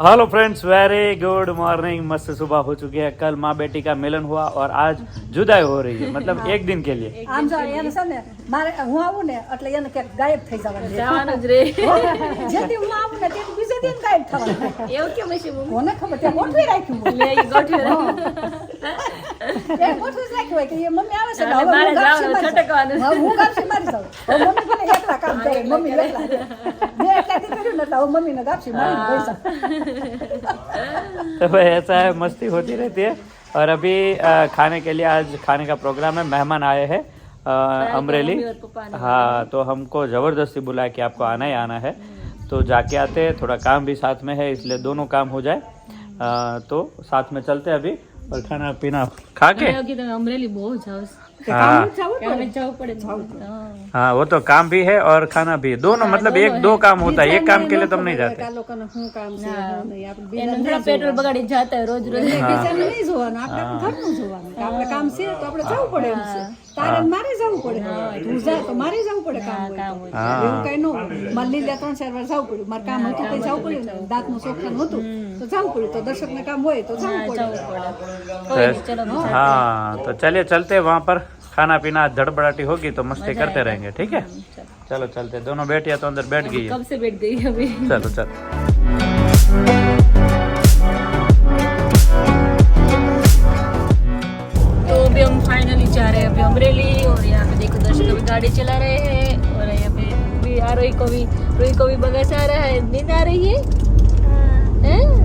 Hello friends, very good morning. मस्त सुबह हो चुकी है। कल माँ बेटी का मिलन हुआ और आज जुदाई हो रही है, मतलब एक दिन के लिए। આમ જો એને છે ને મારે હું આવું ને એટલે એને ક્યાંક ગાયબ થઈ જવાનું જવાનું જ રે જેથી હું આવું ને તેથી બીજે દિન ગાયબ થવાનું એવું કેમ હશે મમ્મી? કોને ખબર ત્યાં ગોઠવી રાખ્યું હું. લે ઈ ગોઠવી રાખ્યું. એ ગોઠવી જ રાખ્યું હોય કે એ મમ્મી આવે છે ને અને હવે મારે હું ગામથી જવાનું, મારી છટકવાનું. જાઉં. હવે હું ગામથી મારી જાઉં. હવે મમ્મી મને એકલા કામ કરે મમ્મી એકલા મેં એકલાથી કર્યું ને એટલે હવે મમ્મીને ગામથી મારીને વહી જાઉં. तो भाई ऐसा है, मस्ती होती रहती है। और अभी खाने के लिए आज खाने का प्रोग्राम है। मेहमान आए हैं अमरेली। मम्मी और पापा ने हाँ, तो हमको ज़बरदस्ती बुलाया कि आपको आना ही आना है। तो जाके आते हैं, थोड़ा काम भी साथ में है इसलिए दोनों काम हो जाए। तो साथ में चलते हैं अभी और खाना पीना खा के। કે તમે અમરેલી બહુ જાવ છો. हाँ કામે જવું પડે ને. हाँ, वो तो काम भी है और खाना भी, दोनों मतलब एक दो काम होता है। एक काम के लिए तुम नहीं આ जाते। લોકોને શું કામ છે શું નહીં આપણે એને બીજા થોડા પેટ્રોલ બગાડી જાતા હોય રોજ રોજ. બીજાને નહીં જોવાનું આપણે ઘરનું જોવાનું કે આપણે કામ છે તો આપણે જવું પડે એમ છે. તારે ને મારે જવું પડે, તું જા તો મારે જવું પડે કામ હોય તો. એવું કઈ ન હોય. મારે લીધે 3-4 વાર જવું પડ્યું. મારે કામ હતું તો જવું પડ્યું ને દાંતનું ચોખ્ખાનું હતું તો જવું પડ્યું. તો દર્શકને કામ હોય તો જવું પડે. ચલો हाँ, तो चलिए चलते हैं वहाँ पर। खाना पीना धड़बड़ाटी होगी तो मस्ती करते रहेंगे, ठीक है? चलो चलते हैं। दोनों बैठिया तो अंदर बैठ गई है। કબ સે બેઠ ગઈ અભી. चलो चलो। तो अभी हम फाइनली जा रहे हैं अभी अमरेली और यहाँ पे देखो दर्शक अभी गाड़ी चला रहे हैं और यहाँ पे भी रोई को भी बगस आ रहा है। नींद आ रही है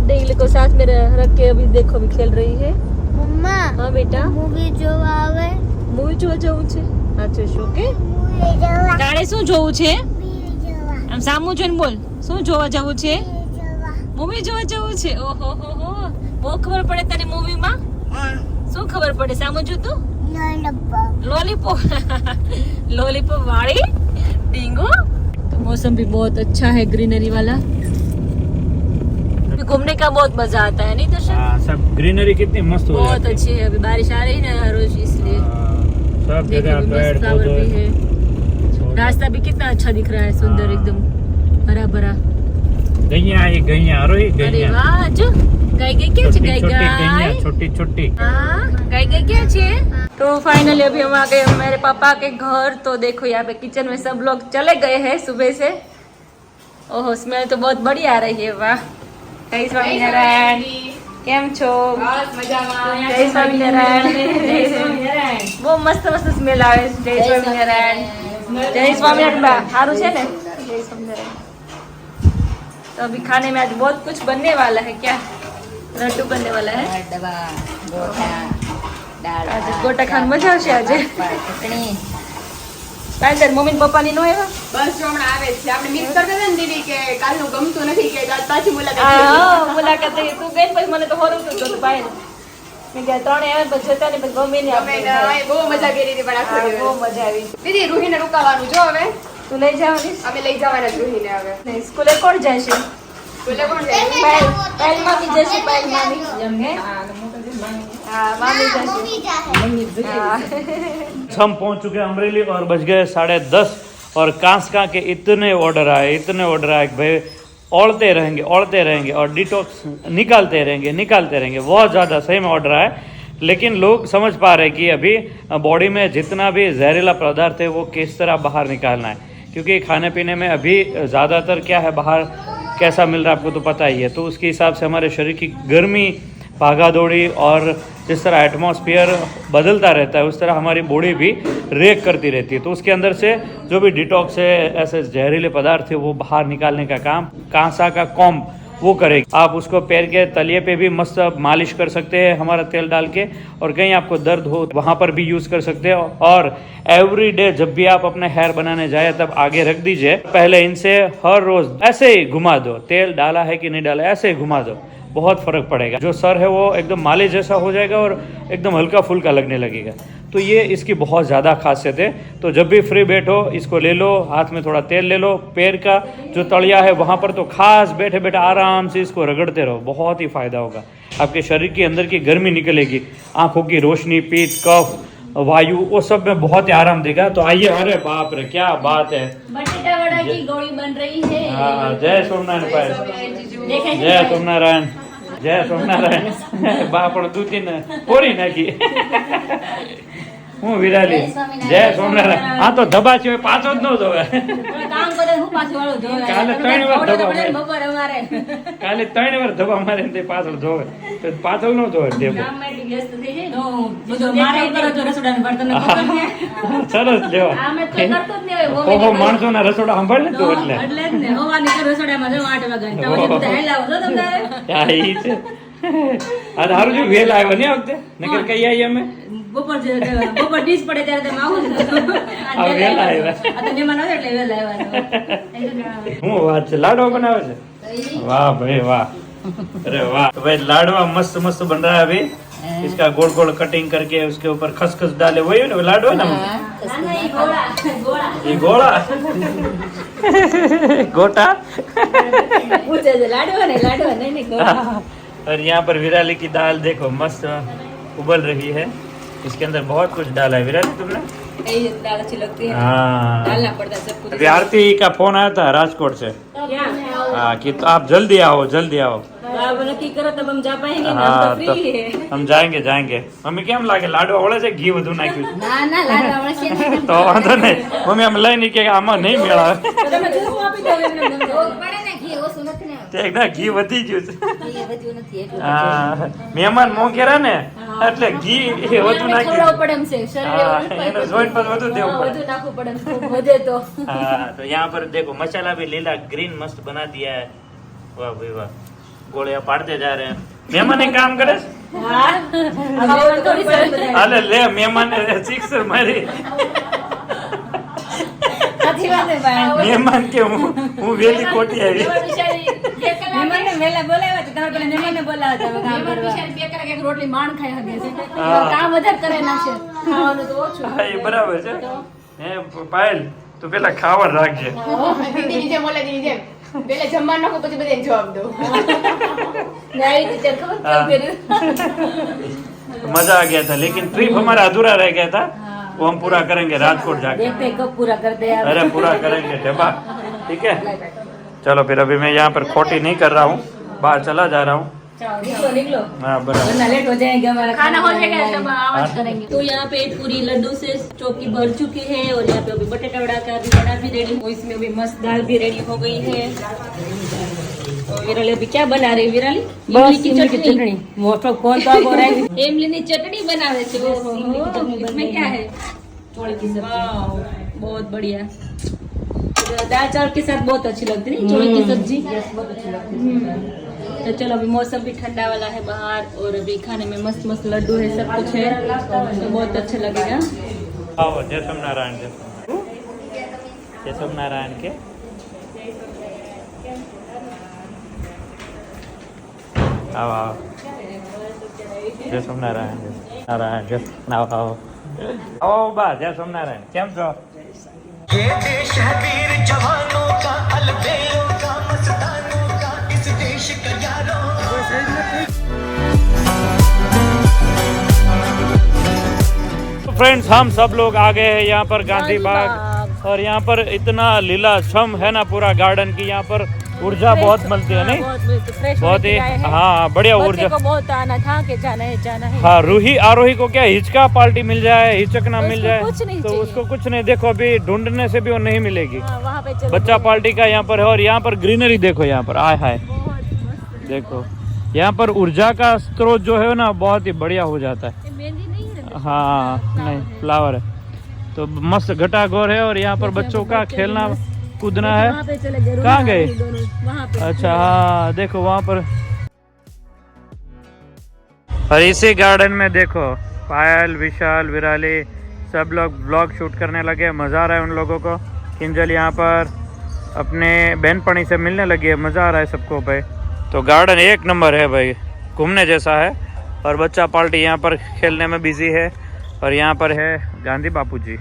डेंगली को साथ में रख के अभी देखो अभी खेल रही है। મમ્મા हाँ बेटा મૂવી જોવા આવે મૂવી જોવા જવું છે. અચ્છા શું કે મૂવી જોવા તારે શું જોવું છે? મૂવી જોવા આમ સામું જોઈને બોલ શું જોવા જવું છે? જોવા મૂવી જોવા જવું છે. ઓહો હો હો બહુ ખબર પડે તને મૂવીમાં શું ખબર પડે? સામું જોતું लॉलीपॉप लॉलीपॉप वाली डिंगो। तो मौसम भी बहुत अच्छा है ग्रीनरी वाला। घूमने का बहुत मजा आता है नहीं दर्शन? हाँ, सब ग्रीनरी कितनी मस्त हो बहुत जाती अच्छी है। अभी बारिश आ रही है ना रोज इसलिए है। सब देखो जगह अभी पेड़ मस्त फ्लावर भी पौधे। है। रास्ता भी कितना अच्छा दिख रहा है, सुंदर एकदम हरा भरा। गैया आई, गैया आरोही, अरे गैया वाह जो गाय गाय क्या छोटी गाय छोटी गैया, गाय छोटी छोटी। गाय गाय क्या छे? तो फाइनली अभी हम आ गए मेरे पापा के घर। तो देखो यहाँ पे किचन में सब लोग चले गए हैं सुबह से। ओहो स्मेल तो बहुत बढ़िया आ रही है। वाह, जय स्वामीनारायण। કેમ છો? બસ મજામાં। જય સ્વામિનારાયણ। બહુ મસ્ત મસ્ત સ્મેલ આવે છે। જય સ્વામિનારાયણ। જય સ્વામિનારાયણ બા, સારું છે ને? જય સ્વામિનારાયણ। तो अभी खाने में आज बहुत कुछ बनने वाला है। क्या लड्डू बनने वाला है? आज गोटा खान मजा આવશે આજે। કાંઈ મમ્મી ને પપ્પા ની નો આવ્યા? બસ જો હમણાં આવે છે. આપણે મિસ કરતા હતા ને દીદી કે કાલનું ગમતું નથી કે આજ પાછી મુલાકાત હા મુલાકાત થઈ। તું ગઈ પછી મને તો હોરું હતું ભાઈ મેં ગયા ત્રણે આવ્યા પછી જતા ને પછી મમ્મી ને અમે બહુ મજા કરી હતી પણ આખો બહુ દિવસ. મજા આવી। દીદી રૂહીને રોકાવાનું જો હવે તું લઈ જવાની અમે લઈ જવાના જ રૂહીને હવે ને સ્કૂલે કોણ જાય છે? બોલે કોણ જાય? પહેલ મામી જશે। પહેલ મામી હે? हाँ मामी जैसे। મૂવી જાહે हाँ। हम पहुंच चुके हैं अमरेली और बज गए 10:30 और कांसका के इतने ऑर्डर आए कि भाई ओढ़ते रहेंगे और डिटॉक्स निकालते रहेंगे। बहुत ज़्यादा सही में ऑर्डर आए। लेकिन लोग समझ पा रहे हैं कि अभी बॉडी में जितना भी जहरीला पदार्थ है वो किस तरह बाहर निकालना है, क्योंकि खाने पीने में अभी ज़्यादातर क्या है, बाहर कैसा मिल रहा है आपको तो पता ही है। तो उसके हिसाब से हमारे शरीर की गर्मी, भागा दौड़ी और जिस तरह एटमॉस्फेयर बदलता रहता है उस तरह हमारी बॉडी भी रिएक्ट करती रहती है। तो उसके अंदर से जो भी डिटॉक्स है, ऐसे जहरीले पदार्थ है, वो बाहर निकालने का काम कांसा का कॉम्ब वो करेगी। आप उसको पैर के तलिए पे भी मस्त मालिश कर सकते हैं हमारा तेल डाल के, और कहीं आपको दर्द हो वहाँ पर भी यूज़ कर सकते हैं। और एवरी डे जब भी आप अपने हेयर बनाने जाए तब आगे रख दीजिए, पहले इनसे हर रोज़ ऐसे ही घुमा दो, तेल डाला है कि नहीं डाला ऐसे ही घुमा दो, बहुत फ़र्क पड़ेगा। जो सर है वो एकदम मालिश जैसा हो जाएगा और एकदम हल्का फुल्का लगने लगेगा। तो ये इसकी बहुत ज़्यादा खासियत है। तो जब भी फ्री बैठो इसको ले लो, हाथ में थोड़ा तेल ले लो, पैर का जो तलिया है वहाँ पर तो खास बैठे बैठे आराम से इसको रगड़ते रहो, बहुत ही फ़ायदा होगा। आपके शरीर के अंदर की गर्मी निकलेगी, आँखों की रोशनी, पीत, कफ, वायु वो सब में बहुत ही आराम देगा। तो आइए, अरे बाप रे क्या बात है। बटेटा वड़ा की गोली बन रही है। हाँ, जय सोमनारायण पायल, देखें जय सोमनारायण, जय सोमनारायण। बापड़ दू तीन पूरी नाखी। હું વિરાલી, જય સોમનારાયણ। આ તો ધબા છે પાછો જ ન જોવે। કામ કરે હું પાછો વાળો જોવે। કાલે 3 વાર ધબા મારે, બપોર અમારે કાલે 3 વાર ધબા મારે ને તે પાછળ જોવે, તો પાછળ ન જોવે ટેબલ। કામ માટે વ્યસ્ત થઈ જાય તો બધું મારે કરો તો રસોડાનું બર્તન સરસ લેવા આમે તો કરતો જ નહીં હોય ઓહો, માણસોના રસોડા સંભાળ ને તું એટલે એટલે જ ને હોવાની તો રસોડામાં જો 8 વાગે તો પછી બધા હેલાવો છો તમે આ ઈ છે। આ હારું જો વેલ આવ્યો ને વખતે, નકર કઈ આવી અમે બપોર ડીશ પડે ત્યારે તમે આવો જ આ વેલ આવ્યા। આ તો મહેમાન આવે એટલે વેલ આવ્યા। હું વાત છે, લાડવા બનાવે છે? वाह भाई वाह, अरे वाह। तो भाई लाडवा मस्त मस्त बन रहा है अभी। इसका गोल गोल कटिंग करके उसके ऊपर खसखस डाले, वही है ना लाडवा ना? ये गोला गोटा। पूछे से लाडवा नहीं गोला। और यहाँ पर विराली की दाल देखो मस्त उबल रही है। इसके अंदर बहुत कुछ डाला है विराली तुमने। ये दाल अच्छी लगती है, हाँ, डालना पड़ता है सब कुछ। अभी आरती का फोन आया था राजकोट से, क्या हाँ, कि तो आप जल्दी आओ जल्दी आओ। आप नक्की करो तब हम जा पाएंगे ना, हाँ, हम तो फ्री है। हम जाएंगे जाएंगे। मम्मी કેમ લાગે લાડવા વળે છે? ઘી વધુ નાખ્યું છે ના ના લાડવા વળશે નહીં તો વાંધો નહીં। મમ્મી આમ લઈ નહીં કે આમાં નહીં મેળાવે, તો તમે જૂસ આપી દો એમને પડે ને ઘી ઓછું નથી ને તે ના ઘી વધી ગયું છે। ઘી વધ્યું નથી એટલું હા, મહેમાન મોંઘેરા ને એટલે ઘી એ વધુ નાખ્યું। ખવડાવવું પડે એમ છે શરીર हाँ, એવું એનો જોઈન્ટ પર વધુ દેવું હા, પડે। વધુ નાખવું પડે એમ ખૂબ વધે તો हाँ, तो यहाँ पर देखो मसाला भी लीला ग्रीन मस्त बना दिया है। वाह भाई वाह, गोलियां पाड़ते जा रहे हैं। मेहमान एक काम करे, હા હવે થોડી સરસ બધાય अरे ले मेहमान सिक्सर मारी સાચી વાત છે ભાઈ मेहमान के હું વેલી કોટી આવી। મહેમાનને વહેલા બોલાવ્યા તો તમારે પેલા મહેમાનને બોલાવ્યા હતા કામ કરવા બે કલાક એક રોટલી માણ ખાઈ હગે છે કામ વધારે કરે નાખશે ખાવાનું તો ઓછું હા, એ બરાબર છે। હે પાયલ, તું પેલા ખાવા રાખજે। દીદીની જેમ ઓલા દીદી જેમ પેલા જમવા નાખો પછી બધાને જવાબ દો। નહીં ટીચર ખબર કેવું કર્યું मजा आ गया था, लेकिन ट्रिप हमारा अधूरा रह गया था, वो हम पूरा करेंगे राजकोट जाके। देखते हैं कब पूरा करते हैं अरे पूरा करेंगे ढेबा, ठीक है। चलो फिर अभी मैं यहाँ पर खोटी नहीं कर रहा हूँ, बाहर चला जा रहा हूँ। चलो निकलो निकलो हाँ बराबर। वरना लेट हो जाएगा हमारा खाना हो जाएगा तब आवाज करेंगे। तो यहाँ पे पूरी लड्डू से चौकी भर चुकी है और यहाँ पे अभी बटेटा वड़ा का भी बड़ा भी रेडी हो, इसमें भी मस्त दाल भी रेडी हो गई है। तो विराली अभी क्या बना रही विराली? इमली की चटनी। कौन तो इमली की चटनी बनावे छे। इसमें क्या है? चोली की सब्जी। बहुत बढ़िया। दाल चावल के साथ बहुत अच्छी लगती है चोली की सब्जी, बहुत अच्छी लगती है। तो चलो अभी मौसम भी ठंडा वाला है बाहर और अभी खाने में मस्त मस्त लड्डू है, सब कुछ है तो बहुत अच्छा लगेगा। आओ जय सोमनारायण, जय सोमनारायण के आओ आओ, जय सोमनारायण, जय नारायण, जय आओ आओ आओ बा, जय सोमनारायण। કેમ છો? ये देश है वीर जवानों का, अलबेलों का, मस्तानों का, इस देश का यारों। फ्रेंड्स, हम सब लोग आ गए हैं यहाँ पर गांधी बाग, और यहाँ पर इतना लीलाछम है ना पूरा गार्डन की, यहाँ पर ऊर्जा बहुत मिलती है नहीं? बहुत ही हाँ बढ़िया ऊर्जा। बहुत आना था कि जाना है हाँ, रूही आरोही को क्या हिचका पार्टी मिल जाए, हिचक ना मिल जाए कुछ नहीं तो चाहिए। उसको कुछ नहीं। देखो अभी ढूंढने से भी वो नहीं मिलेगी। वहाँ पे चलो बच्चा पार्टी का यहाँ पर है, और यहाँ पर ग्रीनरी देखो, यहाँ पर आय हाय देखो, यहाँ पर ऊर्जा का स्रोत जो है ना बहुत ही बढ़िया हो जाता है। मेहंदी नहीं है हाँ नहीं, फ्लावर है तो मस्त घटाघोर है, और यहाँ पर बच्चों का खेलना कूदना है। वहाँ पे चले गए कहाँ गए? वहाँ पे अच्छा हाँ देखो वहाँ पर। और इसी गार्डन में देखो पायल, विशाल, विराली सब लोग ब्लॉग शूट करने लगे। मज़ा आ रहा है उन लोगों को। किंजल यहाँ पर अपने बहनपणी से मिलने लगी है, मज़ा आ रहा है सबको भाई। तो गार्डन एक नंबर है भाई, घूमने जैसा है। और बच्चा पार्टी यहाँ पर खेलने में बिजी है, और यहाँ पर है गांधी बापू जी,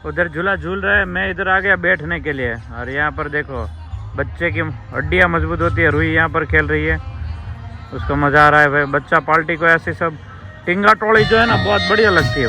उधर झूला झूल रहे हैं, मैं इधर आ गया बैठने के लिए। और यहाँ पर देखो बच्चे की हड्डियाँ मजबूत होती है, रूही यहाँ पर खेल रही है, उसको मज़ा आ रहा है भाई। बच्चा पार्टी को ऐसे सब टिंगा टोली जो है ना बहुत बढ़िया लगती है।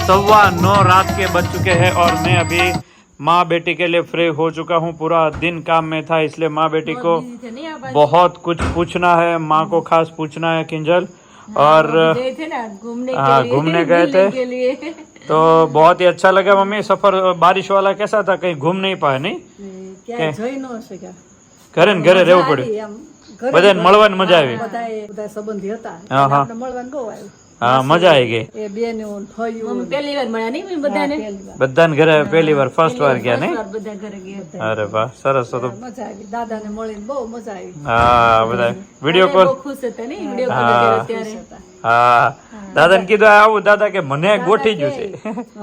9:15 रात के बज चुके हैं और मैं अभी माँ बेटी के लिए फ्री हो चुका हूँ। पूरा दिन काम में था, इसलिए माँ बेटी को बहुत कुछ पूछना है। माँ को खास पूछना है किंजल। और गए थे ना घूमने हाँ, घूमने गए थे के लिए। तो बहुत ही अच्छा लगा। मम्मी सफर बारिश वाला कैसा था? कहीं घूम नहीं पाए नहीं? ક્યાંય જઈ ન શક્યા. ઘરે ને ઘરે રહેવું પડ્યું. એમ ઘરે બધાને મળવાની મજા આવી. બધા સંબંધી હતા હા, હા. આપણે મળવાનું બહુ આવ્યું. હા, મજા આવી ગઈ. એ બેનું ફયું પહેલી વાર મળ્યા નહીં બધાને. બધાને ઘરે પહેલી વાર ફર્સ્ટ વાર ગયા નહીં? બધા ઘરે ગયા. અરે વાહ, સરસ. તો મજા આવી. દાદાને મળીને બહુ મજા આવી. હા, બધા વિડીયો કોલ. બહુ ખુશ હતા નહીં વિડીયો કોલ કર્યો ત્યારે. હા, દાદાને કીધું આવું. દાદા કે મને ગોઠી ગયું છે.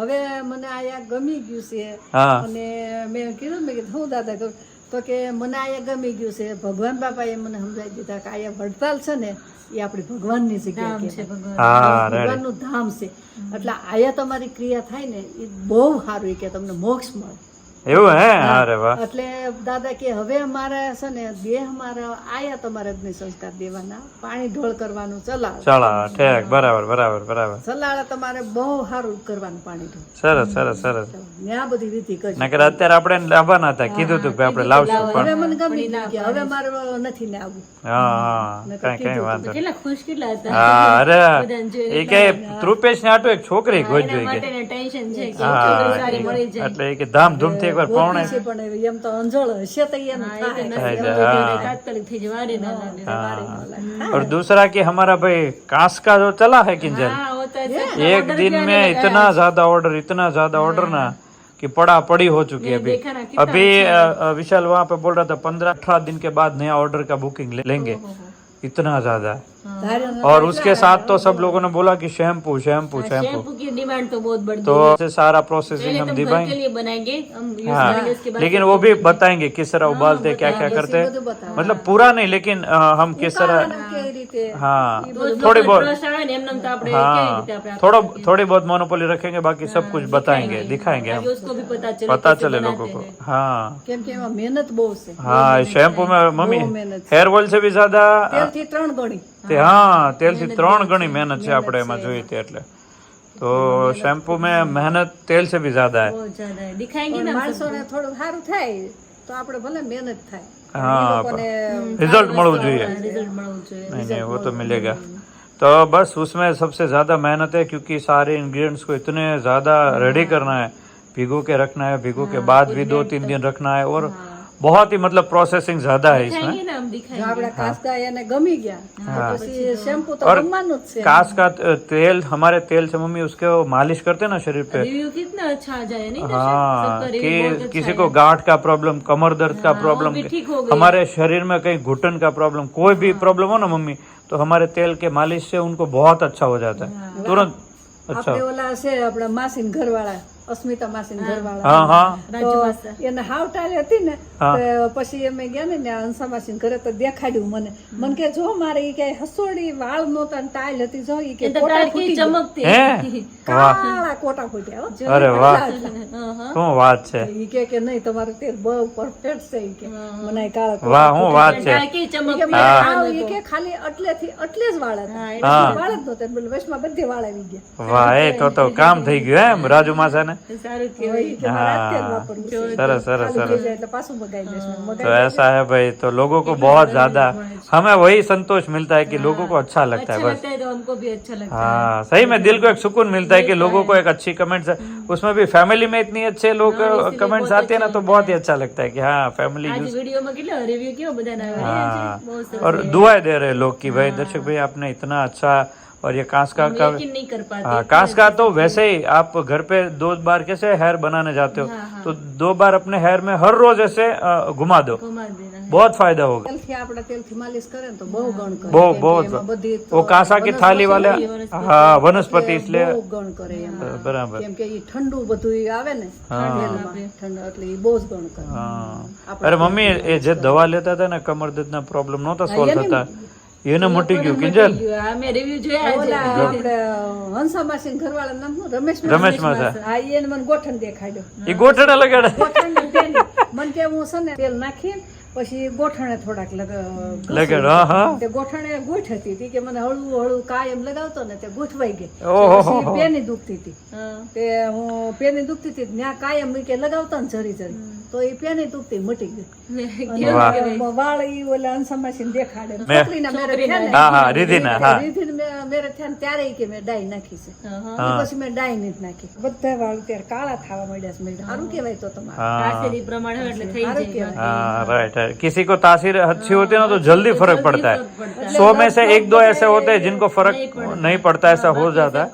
હવે મને આયા ગમી ગયું છે. હા. અને મેં કીધું હું દાદા કહું તો કે મને આયા ગમી ગયું છે. ભગવાન બાપાએ મને સમજાવી દીધા કે આયા વડતાલ છે ને એ આપણી ભગવાનની જગ્યા કહેવાય. હા, રેડી. ભગવાનનું ધામ છે. એટલે આયા તમારી ક્રિયા થાય ને એ બહુ સારું કે તમને મોક્ષ મળે. એવું હે? અરે વાહ. એટલે દાદા કે હવે અમારા છે ને દેહ મારા આયા તમારે અગ્નિ સંસ્કાર દેવાના, પાણી ઢોળ કરવાનું ચલાવે. ચલા ઠેક. બરાબર બરાબર બરાબર. ચલાળે તમારે બહુ સારું કરવાનું પાણી ઢોળ. સરસ સરસ સરસ. ને આ બધી વિધિ કરી. નકર અત્યારે આપણે લાવવાના હતા, કીધું હતું કે આપણે લાવશું હવે પણ મને ગમી ગયું કે હવે મારે નથી ને આવવું. હા, કઈ વાંધો નહીં. કેટલા ખુશ કેટલા હતા. હા, અરે બધાને જોઈને એ કે તૃપેશ ને આટો એક છોકરી ગોતજો કે. માટેને ટેન્શન છે કે હા, છોકરી સારી મળી જાય. એટલે એ કે ધામધૂમથી એકવાર પૌણે. છે પણ એમ તો અંજળ હશે તો એમ થાય. तात्कालिक थी जवानी ना लगे। हाँ। और दूसरा कि हमारा भाई कांस का जो चला है किंजल, हाँ, होता है। एक दिन में इतना ज्यादा ऑर्डर ना कि पड़ा पड़ी हो चुकी है अभी। देखा ना कितना अभी विशाल वहाँ पे बोल रहा था 15-18 दिन के बाद नया ऑर्डर का बुकिंग लेंगे, इतना ज्यादा है। और उसके साथ तो सब लोगों ने बोला कि शैम्पू शैम्पू शैम्पू, शैम्पू की डिमांड तो बहुत बढ़ गई तो है। ऐसे सारा प्रोसेसिंग पहले हम तो घर के दिखाएंगे। लिए बनाएंगे हम यूज हाँ, करेंगे, उसके बाद लेकिन वो भी बताएंगे किस तरह उबालते क्या क्या करते, मतलब पूरा नहीं, लेकिन हम किस तरह, हाँ थोड़ी बहुत, ट्रस्ट आवे ने एमनेम तो આપણે हाँ કેવી રીતે આપણે थोड़ी बहुत मोनोपोली रखेंगे, बाकी सब कुछ बताएंगे दिखाएंगे हम, ताकि उसको भी पता चले कैसे लोगों को। बनाते हैं। हाँ કેમ કે એમાં મહેનત બહુ છે. हाँ, शैम्पू में मम्मी हेयर ऑयल से भी ज्यादा, તેલથી 3 ગણી. हाँ तेल થી 3 ગણી મહેનત છે આપણે એમાં જોઈ તે, એટલે તો શેમ્પू में मेहनत तेल से भी ज्यादा है। बहुत ज्यादा है, दिखाएंगे ना हम માણસોને થોડું સારું થાય તો આપણે ભલે મહેનત થાય. हाँ, લોકોને रिजल्ट મળવું જોઈએ। रिजल्ट મળવું જોઈએ। नहीं नहीं, वो तो मिलेगा। तो बस उसमें सबसे ज्यादा मेहनत है, क्योंकि सारे इंग्रेडिएंट्स को इतने ज्यादा रेडी करना है, भिगो के रखना है, भिगो के बाद भी 2-3 दिन रखना है, और बहुत ही मतलब प्रोसेसिंग ज्यादा है इसमें। दिखाएंगे ना हम જો दिखाएंगे। આપણા કાસકા એને ગમી ગયા તો પછી શેમ્પુ તો और ગમવાનું જ છે. कास का तेल, हमारे तेल से मम्मी उसको मालिश करते हैं ना शरीर पे। रिव्यू कितना अच्छा आ जाए नहीं? हाँ, सबका रिव्यू बहुत कि अच्छा किसी है। को गांठ का प्रॉब्लम, कमर दर्द का प्रॉब्लम, भी ठीक हो गया। हमारे शरीर में कहीं घुटन का प्रॉब्लम, कोई भी प्रॉब्लम हो ना मम्मी, तो हमारे तेल के मालिश से उनको बहुत अच्छा हो जाता है तुरंत। अच्छा, આપણે ઓલા છે આપણા માસીન ઘરવાળા, અસ્મિતા માસીન ઘરવાળા, हाँ हाँ તો એને હાવટાળી હતી ને, હા. તો પછી અમે ગયા ને ત્યાં હંસા માસીન ઘરે તો દેખાડ્યું મને કે જો મારે ઈ કે હસોડી વાળ નહોતા ને ટાઈલ હતી, જો ઈ કે ये तो કોટા टाइल की ફૂટી ગયા. चमकती હે है। વાહ, કાળા કોટા ફૂટ્યા હો. અરે વાહ, हाँ, हाँ। શું વાત છે, ઈ કે નહીં તમારું તેલ બહુ પરફેક્ટ છે, ઈ કે મને આ કાળા કોટા વાહ શું વાત છે। टाइल की चमकती કે है। આવ ઈ કે ખાલી અટલેથી અટલે જ વાળ હતા, હા. વાળ જ નહોતા, એટલે વચમાં બધે વાળ આવી ગયા. વાહ, એ તો કામ થઈ ગયું એમ રાજુ માસા ને। सारू के ઈ કે મારે આ તેલ हाँ, વાપરવું છે. सरस सरस ખાલી થઈ सरस। જાય એટલે પાછું મગાઈ દઈશ. तो ऐसा है भाई, तो लोगों को बहुत ज्यादा, हमें वही संतोष मिलता है कि लोगों को अच्छा लगता अच्छा है बस। लगता है तो हमको भी अच्छा लगता है। हाँ, सही में दिल को एक सुकून मिलता है कि लोगों को एक अच्छी कमेंट्स, उसमें भी फैमिली में इतनी अच्छे लोग कमेंट्स आते हैं ना, तो बहुत ही अच्छा लगता है कि हाँ फैमिली आज यूज। वीडियो में कितना रिव्यू क्यों बताना है? हाँ, बहुत सरस और दुआएं दे रहे लोग कि भाई दर्शक भाई आपने इतना अच्छा, और ये कांस का यकीन नहीं कर पाते। हाँ, कांस का तो वैसे ही आप घर पे 2 बार कैसे हेयर बनाने जाते हो, तो 2 बार अपने हेयर में हर रोज ऐसे घुमा दो, घुमा देना है। बहुत फायदा होगा। તેલથી આપણે તેલથી માલિશ કરે ને તો બહુ ગણ કરે. બહુ કેમ કે બહુ એમાં બધી તો वो कांसा की थाली वाले, हाँ वनस्पति, इसलिए બહુ ગણ કરે એમાં. बराबर। કેમ કે ઈ ઠંડુ બધું ઈ આવે ને તેલમાં, ઠંડુ એટલે ઈ બહુ જ ગણ કરે. हाँ, अरे मम्मी ये जे दवा लेता था ना कमर दर्द ना प्रॉब्लम नહોતા સોલ્વ થતા, એને મટી ગયું કિંજલ। मैं रिव्यू જોયા છે। ઓલા આપણે હંસા માસીન ઘરવાળા નામ શું? રમેશ રમેશ માસા। હા, ઈ એને મને ગોઠણ દેખાડ્યો. એ ગોઠડા લગાડે। ગોઠણ ને તેલ. મને કે હું છે ને તેલ નાખી પછી ગોઠણે થોડાક લગાડ, હા, હા. તે ગોઠણે ગૂંઠ હતી તી કે મને હળવું હળવું કાયમ લગાવતો ને તે ગૂંઠવાઈ ગઈ ઓહો. પછી પેની દુખતી હતી તે હું પેની દુખતી હતી ત્યાં કાયમ ઈ કે લગાવતા ને જરી જરી તો એ પેની દુખતી મટી ગઈ અને વાળ ઈ ઓલા અનસમાસીને દેખાડે છોકરીના મેરે થયા ને, હા, હા, રીધિના, હા. રીધિના મેરે થયા ને ત્યારે ઈ કે મેં ડાઈ નાખી છે પછી મેં ડાઈ નથી નાખી બધા વાળ ત્યારે કાળા થવા માંડ્યા છે. મેં સારું કહેવાય તો તમારે તાસીરી પ્રમાણે એટલે થઈ સારું જાય કહેવાય. हाँ राइट है. किसी को तासीर अच्छी होती है ना तो जल्दी फर्क पड़ता है. 100 में से 1-2 ऐसे होते हैं जिनको फर्क नहीं पड़ता, ऐसा हो जाता है.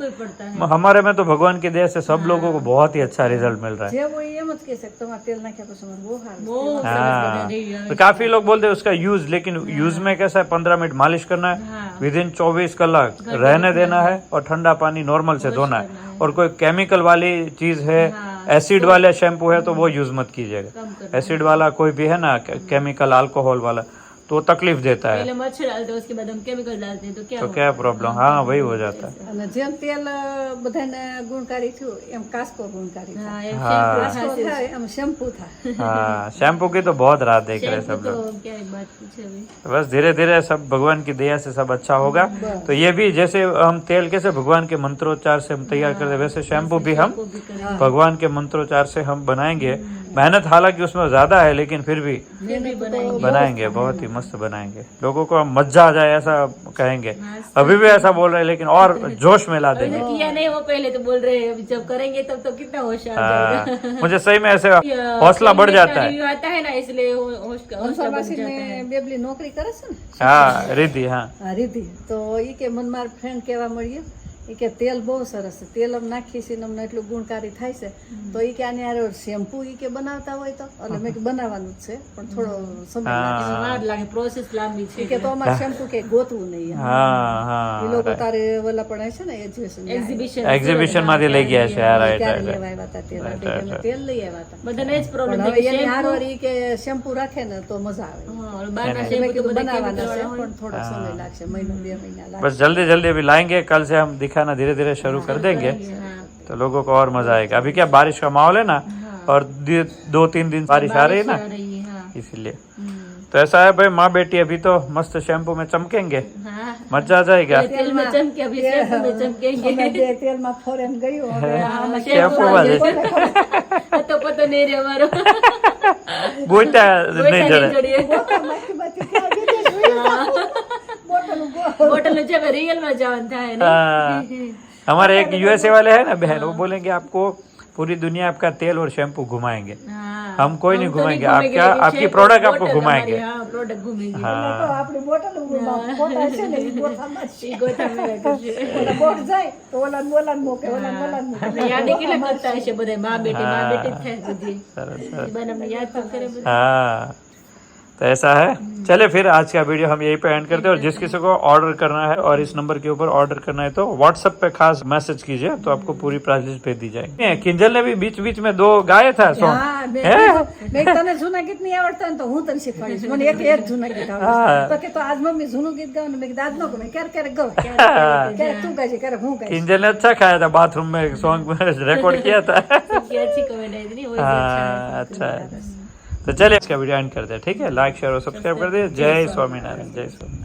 हमारे में तो भगवान की दया से सब लोगों को बहुत ही अच्छा रिजल्ट मिल रहा है. જે હોય એમ જ કહે છે કે તમારે તેલ નાખ્યા પછી મને બહુ સારું બહુ સરસ हाँ બને review. तो काफी लोग बोलते हैं उसका यूज, लेकिन यूज में कैसा है 15 मिनट मालिश करना है, विद इन 24 कलाक रहने देना है और ठंडा पानी नॉर्मल से धोना है. और कोई केमिकल वाली चीज है, एसिड वाला शैम्पू है तो वो यूज मत कीजिएगा. एसिड वाला कोई भी है ना केमिकल अल्कोहल वाला तो तकलीफ देता है. पहले मच्छर डालते हैं, उसके बाद हम केमिकल डालते हैं तो क्या तो क्या प्रॉब्लम, हाँ वही हो जाता है. અને જેમ તેલ બધાને ગુણકારી થયું એમ કાસ્કો ગુણકારી થાય. हाँ, एक हाँ. કાસ્કો થાય એમ શેમ્પુ થાય. हाँ शैम्पू की तो बहुत राह देख रहे हैं शैम्पू सब तो लोग. क्या ही बात पूछे अभी. बस धीरे धीरे सब भगवान की दया से सब अच्छा होगा. तो ये भी जैसे हम तेल कैसे भगवान के मंत्रोच्चार से हम तैयार करते हैं, वैसे शैम्पू भी हम भगवान के मंत्रोच्चार से हम बनाएंगे. मेहनत हालांकि उसमें ज्यादा है लेकिन फिर भी बनाएंगे, बहुत ही मस्त बनाएंगे. लोगों को मजा आ जाए ऐसा कहेंगे. अभी भी ऐसा बोल रहे हैं लेकिन और जोश में ला अभी देंगे. तो किया नहीं, वो पहले तो बोल रहे हैं, अभी जब करेंगे तब तो कितना होश आ हाँ, जाएगा. मुझे सही में ऐसे हौसला बढ़ जाता है. रिव्यू आता है ना इसलिए हौसला बढ़ जाता હંસામાસીને है. બેબલી નોકરી કરે છે ને हाँ रिद्धि, हाँ હા, રીધિ તો ઈ કે મને મારા ફ્રેન્ડ કહેવા મળ્યું ઈ કે તેલ બહુ સરસ છે, તેલ આમ નાખી છે ને અમને એટલું ગુણકારી થાય છે તો ઈ કે આની હારે શેમ્પુ ઈ કે બનાવતા હોય તો એટલે મેં કે બનાવવાનું જ છે પણ થોડો સમય લાગશે. વાર લાગે, પ્રોસેસ લાંબી ઈ છે. કે તો અમારે શેમ્પુ કે ગોતવું નહીં એમ. हाँ ઈ લોકો हाँ તારે ઓલા પણ હશે ને એક્ઝિબિશન એક્ઝિબિશન એક્ઝિબિશન માંથી લઈ ગયા છે. હા રાઈટ ત્યારે રાઈટ. લેવા આવ્યા હતા તેલ એટલે કે અમે તેલ લઈ આવ્યા હતા બધાને જ પ્રોબ્લેમ પણ થાય હવે કે એની shampoo- હારવાર ઈ કે શેમ્પુ રાખે ને તો મજા આવે. हाँ, और बाहर મેં का shampoo तो કીધું બધા બનાવવાના chemical છે वाला પણ થોડો સમય લાગશે, મહિનો 2 મહિના લાગશે. बस जल्दी जल्दी अभी लाएंगे. कल से हम दिखाना धीरे धीरे शुरू कर देंगे तो लोगों को और मजा आएगा. अभी क्या बारिश का माहौल है ना और 2-3 दिन बारिश आ रही है ना आ रही है. हाँ. इसीलिए. तो ऐसा है भाई, माँ बेटी अभी तो मस्त शैम्पू में चमकेंगे, हाँ. मजा आ जाएगा. तेल में चमके, अभी shampoo में चमकेंगे. અમે બે તેલમાં ફોરેન ગયું હવે આમાં शैम्पू वाले पतो पतो नहीं रे हमारो. बूटा कोई नहीं नहीं जरा. जोड़िए. બાકી ક્યાં જતી બોટલ बोतल में जब रियल में जवान था है ना. हाँ, हमारे एक यूएसए वाले हैं ना बहन, वो बोलेंगे आपको पूरी दुनिया आपका तेल और शैम्पू घुमाएंगे. हाँ. हम कोई नहीं हम तो घुमाएंगे, घूमेंगे, आपका लेकिन आपकी shampoo, प्रोडक्ट आपको bottle घुमाएंगे. हमारी, हाँ, प्रोडक्ट घूमेंगे. हाँ આપણી બોટલ પોતા છે ને ઈ ગોથામાં જ છે. ये गोथा में रखे. ઓલા બોટ જાય તો ઓલાને બોલાને મોકે ઓલાને બોલાને મોકે. આપણે યાદ કેટલા કરતા હશે બધા, માં બેટી જ થાય બધી. सरस सरस. ઈ બાને અમને યાદ તો કરે બધા. हाँ तो ऐसा है. चले फिर आज का वीडियो हम यहीं पे एंड करते हैं. और जिस किसी को ऑर्डर करना है और इस नंबर के ऊपर ऑर्डर करना है तो व्हाट्सएप पे खास मैसेज कीजिए तो आपको पूरी प्राइस लिस्ट भेज दी जाएगी. किंजल ने भी बीच बीच में 2 गाए था હા, सॉन्ग. મેં હે? કીધું, મેં કીધું, તને જૂના ગીત નહીં આવડતા ને તો હું તને શીખવાડીશ. મને એક જૂના ગીત આવડે હા. તો કે તો આજ મમ્મી જૂનું ગીત ગાવ ને મેં કીધું આજ ન ગમે, ક્યારેક ક્યારેક ગવ, ક્યારેક તું ગાજે, ક્યારેક હું ગાઈશ. किंजल ने अच्छा खाया था, बाथरूम में सॉन्ग रिकॉर्ड किया था. सबकी अच्छी कमेंट आई थी, वही हाँ अच्छा है. तो चलिए इसका वीडियो एंड करते हैं. ठीक है, लाइक शेयर और सब्सक्राइब कर दीजिए. जय स्वामीनारायण, जय स्वामीनारायण.